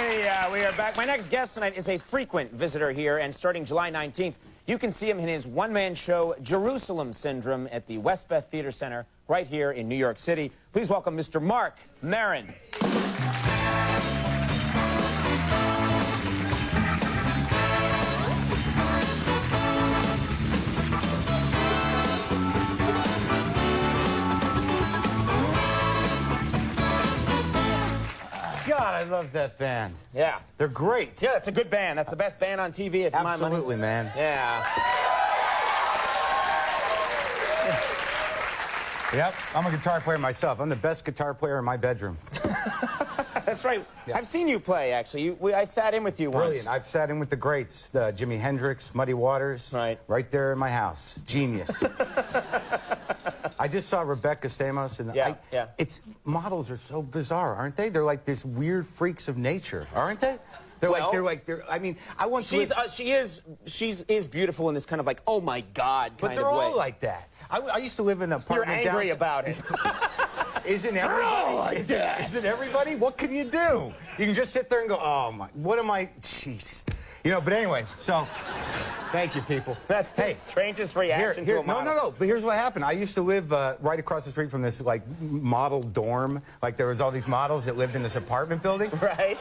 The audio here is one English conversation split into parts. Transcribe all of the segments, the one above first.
We are back. My next guest tonight is a frequent visitor here, and starting July 19th, you can see him in his one-man show, Jerusalem Syndrome, at the Westbeth Theater Center right here in New York City. Please welcome Mr. Marc Maron. God, I love that band. Yeah. They're great. Yeah, it's a good band. That's the best band on TV, if my money. Absolutely, man. Yeah. Yep, I'm a guitar player myself. I'm the best guitar player in my bedroom. That's right. Yeah. I've seen you play, actually. I sat in with you once. Brilliant. I've sat in with the greats, Jimi Hendrix, Muddy Waters. Right there in my house. Genius. I just saw Rebecca Stamos, and models are so bizarre, aren't they? They're like this weird freaks of nature, aren't they? I mean, I want to. She is beautiful in this kind of like, oh my God, kind but they're of way. all like that. I used to live in an apartment. You're angry about it. Isn't everybody like that? Isn't everybody? What can you do? You can just sit there and go, oh my, what am I? Jeez. You know, but anyways, so, thank you, people. That's the strangest reaction to a model. No, but here's what happened. I used to live right across the street from this, like, model dorm. Like, there was all these models that lived in this apartment building. Right.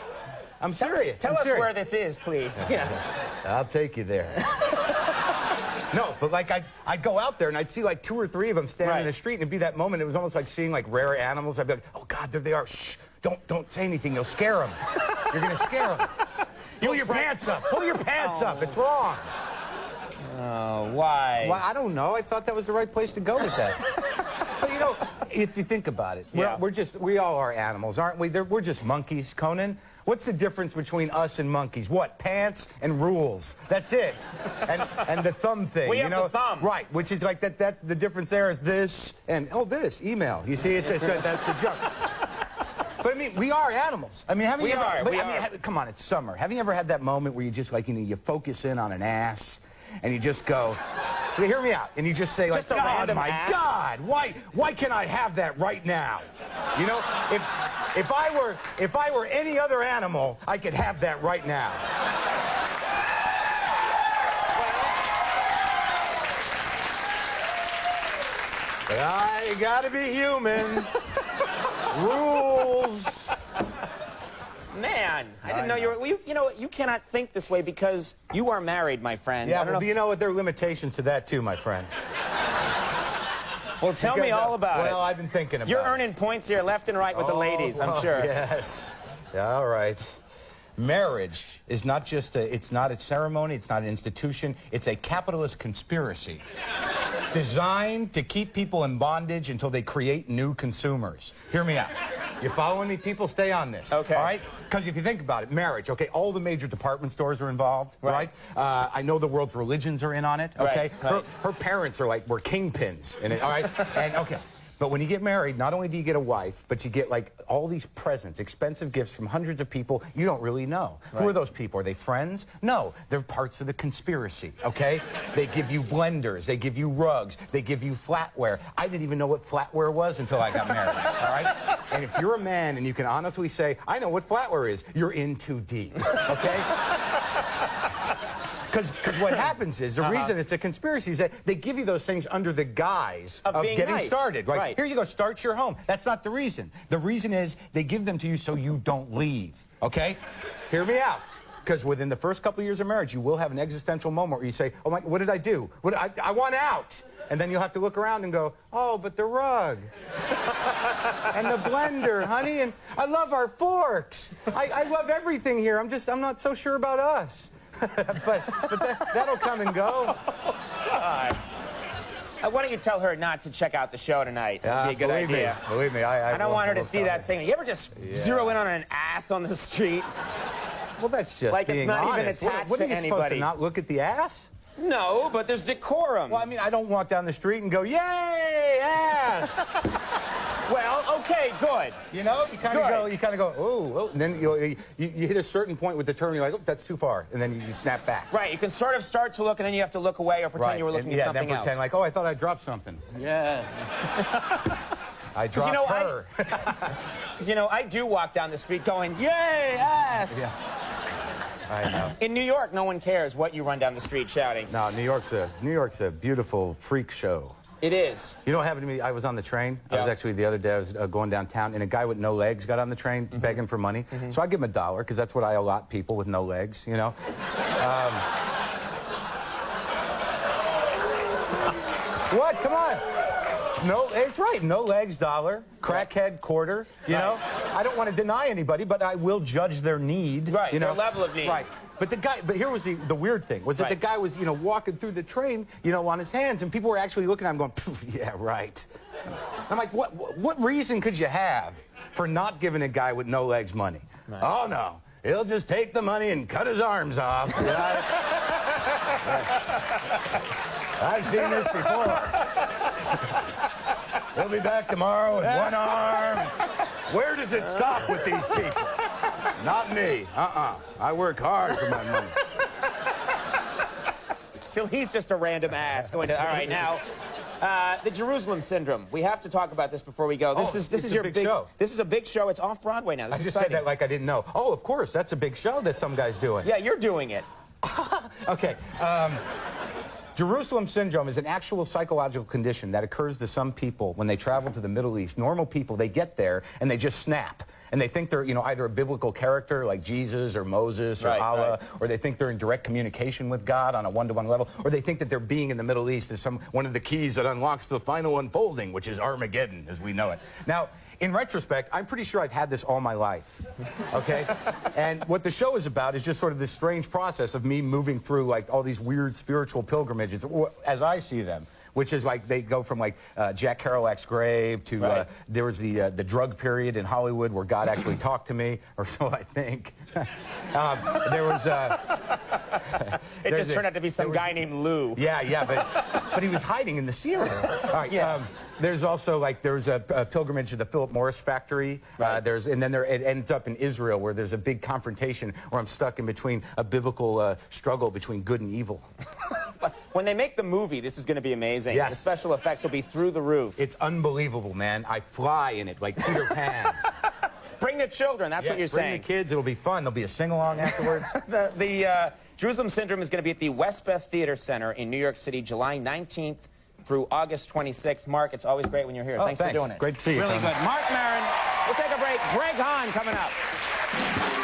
I'm serious. Tell us where this is, please. Yeah. I'll take you there. No, but like I'd go out there and I'd see like 2 or 3 of them standing in the street, and it'd be that moment. It was almost like seeing like rare animals. I'd be like, oh God, there they are. Shh, don't say anything. You'll scare them. You're gonna scare them. Pull your pants up. Pull your pants up. It's wrong. Oh, why? Well, I don't know. I thought that was the right place to go with that. But you know, if you think about it, we all are animals, aren't we? We're just monkeys, Conan. What's the difference between us and monkeys? What? Pants and rules. That's it. And the thumb thing. We have the thumb. Right, which is like that's the difference there is this and this email. You see, that's the junk. But I mean, we are animals. I mean, come on, it's summer. Have you ever had that moment where you just like, you focus in on an ass and you just go, hear me out, and you just say like, God, my God, why can't I have that right now? You know, if I were any other animal, I could have that right now. But I gotta be human. Rules. Man, I didn't know you were. You know, you cannot think this way because you are married, my friend. Yeah, but you know what? There are limitations to that too, my friend. Well, tell me all about it. Well, I've been thinking about it. You're earning points here left and right with the ladies, I'm sure. Yes. All right. Marriage is not just it's not a ceremony, it's not an institution, it's a capitalist conspiracy designed to keep people in bondage until they create new consumers. Hear me out. You following me? People, stay on this. Okay. All right? Because if you think about it, marriage, okay, all the major department stores are involved, right? I know the world's religions are in on it, okay? Right. Her parents were kingpins in it, all right? And, okay. But when you get married, not only do you get a wife, but you get like all these presents, expensive gifts from hundreds of people you don't really know. Who are those people? Are they friends? No, they're parts of the conspiracy, okay? They give you blenders, they give you rugs, they give you flatware. I didn't even know what flatware was until I got married, all right? And if you're a man and you can honestly say, I know what flatware is, you're in too deep, okay? Because what happens is, the reason it's a conspiracy is that they give you those things under the guise of getting started. Right? Here you go, start your home. That's not the reason. The reason is they give them to you so you don't leave, okay? Hear me out. Because within the first couple of years of marriage, you will have an existential moment where you say, oh my, what did I do? I want out. And then you'll have to look around and go, oh, but the rug. And the blender, honey, and I love our forks. I love everything here. I'm not so sure about us. but that'll come and go. God. Why don't you tell her not to check out the show tonight? That'd be a good idea. Believe me, I don't want her to see that saying. You ever just zero in on an ass on the street? Well, that's just like being it's not honest. even attached what to are you anybody. Supposed to not look at the ass? No, but there's decorum. Well, I mean, I don't walk down the street and go, yay, ass. Well, okay, good. You know, you kind of go, oh, and then you hit a certain point with the turn, you're like, oh, that's too far, and then you snap back. Right, you can sort of start to look, and then you have to look away or pretend you were looking at something else. Then pretend like, oh, I thought I dropped something. Yes. I dropped her. Because, you know, I do walk down the street going, yay, ass! Yeah. I know. In New York, no one cares what you run down the street shouting. No, New York's a beautiful freak show. It is. You know what happened to me? I was on the train. Yeah. I was actually, the other day, I was going downtown, and a guy with no legs got on the train begging for money. So I give him $1, because that's what I allot people with no legs, you know? What? Come on. No, it's right. No legs, $1. Crackhead, $quarter. You know? I don't want to deny anybody, but I will judge their need. Right, you know? their level of need. Right. But here was the weird thing, was that the guy was, you know, walking through the train, you know, on his hands, and people were actually looking at him going, yeah, right. I'm like, what reason could you have for not giving a guy with no legs money? Right. Oh, no. He'll just take the money and cut his arms off. I've seen this before. He'll be back tomorrow with one arm. Where does it stop with these people? Not me. I work hard for my money. Till he's just a random ass going to. All right, now, the Jerusalem Syndrome. We have to talk about this before we go. This is your big show. This is a big show. It's off Broadway now. This is exciting. Said that like I didn't know. Oh, of course, that's a big show that some guy's doing. Yeah, you're doing it. Okay. Jerusalem Syndrome is an actual psychological condition that occurs to some people when they travel to the Middle East. Normal people, they get there and they just snap. And they think they're, you know, either a biblical character like Jesus or Moses or Allah, or they think they're in direct communication with God on a one-to-one level, or they think that their being in the Middle East is one of the keys that unlocks the final unfolding, which is Armageddon as we know it. Now, in retrospect, I'm pretty sure I've had this all my life, okay? And what the show is about is just sort of this strange process of me moving through, like, all these weird spiritual pilgrimages, as I see them, which is like they go from, like, Jack Kerouac's grave to there was the drug period in Hollywood where God actually talked to me, or so I think. There was... it just turned out to be some guy named Lou. Yeah, but he was hiding in the ceiling. All right, there's also, like, there's a pilgrimage to the Philip Morris factory. And then it ends up in Israel, where there's a big confrontation where I'm stuck in between a biblical struggle between good and evil. When they make the movie, this is going to be amazing. Yes. The special effects will be through the roof. It's unbelievable, man. I fly in it like Peter Pan. Bring the children, that's what you're saying. Bring the kids, it'll be fun. There'll be a sing-along afterwards. The Jerusalem Syndrome is going to be at the Westbeth Theater Center in New York City, July 19th through August 26th. Mark, it's always great when you're here. Oh, thanks for doing it. Great to see you. Really good. Marc Maron. We'll take a break. Greg Hahn coming up.